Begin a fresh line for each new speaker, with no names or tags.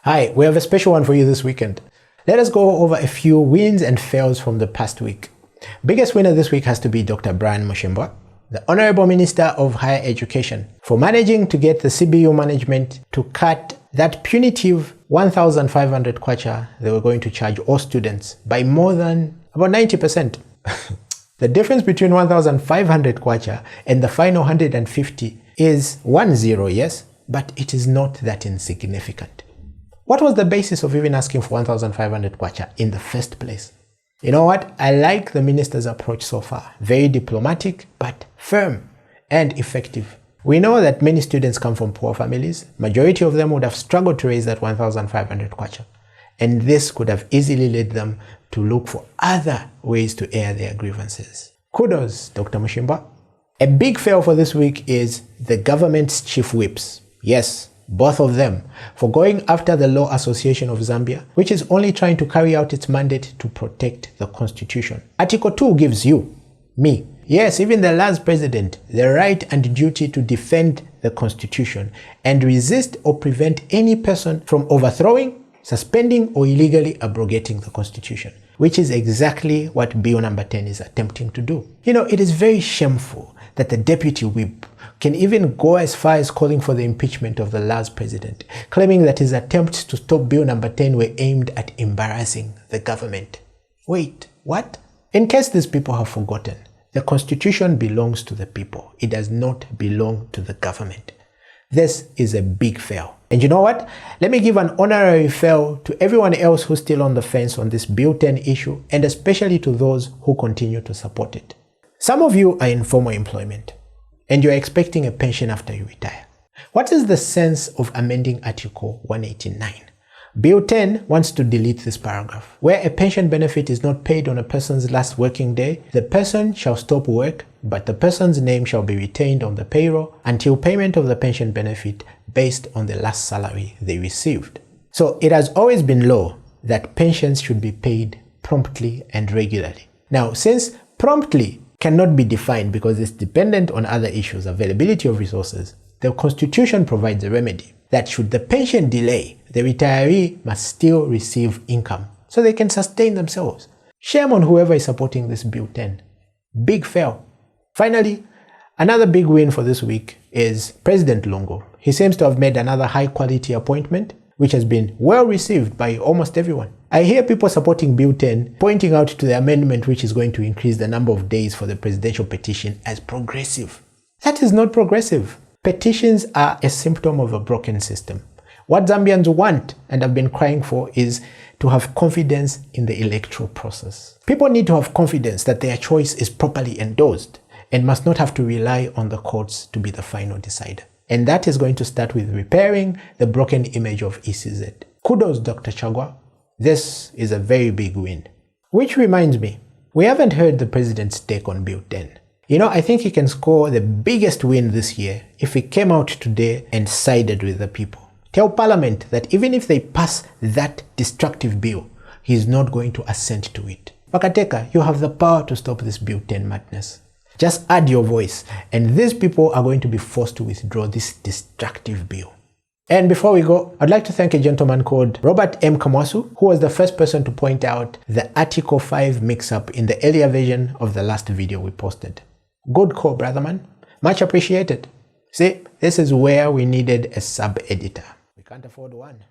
Hi, we have a special one for you this weekend. Let us go over a few wins and fails from the past week. Biggest winner this week has to be Dr. Brian Mushimba, the Honorable Minister of Higher Education, for managing to get the CBU management to cut that punitive 1,500 kwacha they were going to charge all students by more than about 90%. The difference between 1,500 kwacha and the final 150 is 10, yes, but it is not that insignificant. What was the basis of even asking for 1,500 kwacha in the first place? You know what? I like the minister's approach so far. Very diplomatic, but firm and effective. We know that many students come from poor families. Majority of them would have struggled to raise that 1,500 kwacha. And this could have easily led them to look for other ways to air their grievances. Kudos, Dr. Mushimba. A big fail for this week is the government's chief whips. Yes, both of them, for going after the Law Association of Zambia, which is only trying to carry out its mandate to protect the Constitution. Article 2 gives you, me, yes, even the last president, the right and duty to defend the Constitution and resist or prevent any person from overthrowing, suspending, or illegally abrogating the Constitution, which is exactly what Bill number 10 is attempting to do. You know, it is very shameful that the deputy whip can even go as far as calling for the impeachment of the last president, claiming that his attempts to stop Bill number 10 were aimed at embarrassing the government. Wait, what? In case these people have forgotten, the Constitution belongs to the people. It does not belong to the government. This is a big fail. And you know what? Let me give an honorary fellow to everyone else who's still on the fence on this Bill 10 issue, and especially to those who continue to support it. Some of you are in formal employment, and you're expecting a pension after you retire. What is the sense of amending Article 189? Bill 10 wants to delete this paragraph. Where a pension benefit is not paid on a person's last working day, the person shall stop work, but the person's name shall be retained on the payroll until payment of the pension benefit based on the last salary they received. So it has always been law that pensions should be paid promptly and regularly. Now, since promptly cannot be defined because it's dependent on other issues, availability of resources, the Constitution provides a remedy that should the pension delay, the retiree must still receive income so they can sustain themselves. Shame on whoever is supporting this Bill 10. Big fail. Finally, another big win for this week is President Lungu. He seems to have made another high-quality appointment, which has been well received by almost everyone. I hear people supporting Bill 10 pointing out to the amendment which is going to increase the number of days for the presidential petition as progressive. That is not progressive. Petitions are a symptom of a broken system. What Zambians want and have been crying for is to have confidence in the electoral process. People need to have confidence that their choice is properly endorsed and must not have to rely on the courts to be the final decider. And that is going to start with repairing the broken image of ECZ. Kudos, Dr. Chagwa. This is a very big win. Which reminds me, we haven't heard the president's take on Bill 10. You know, I think he can score the biggest win this year if he came out today and sided with the people. Tell Parliament that even if they pass that destructive bill, he is not going to assent to it. Pakateka, you have the power to stop this Bill 10 madness. Just add your voice, and these people are going to be forced to withdraw this destructive bill. And before we go, I'd like to thank a gentleman called Robert M. Kamwasu, who was the first person to point out the Article 5 mix-up in the earlier version of the last video we posted. Good call, brother man. Much appreciated. See, this is where we needed a sub-editor. We can't afford one.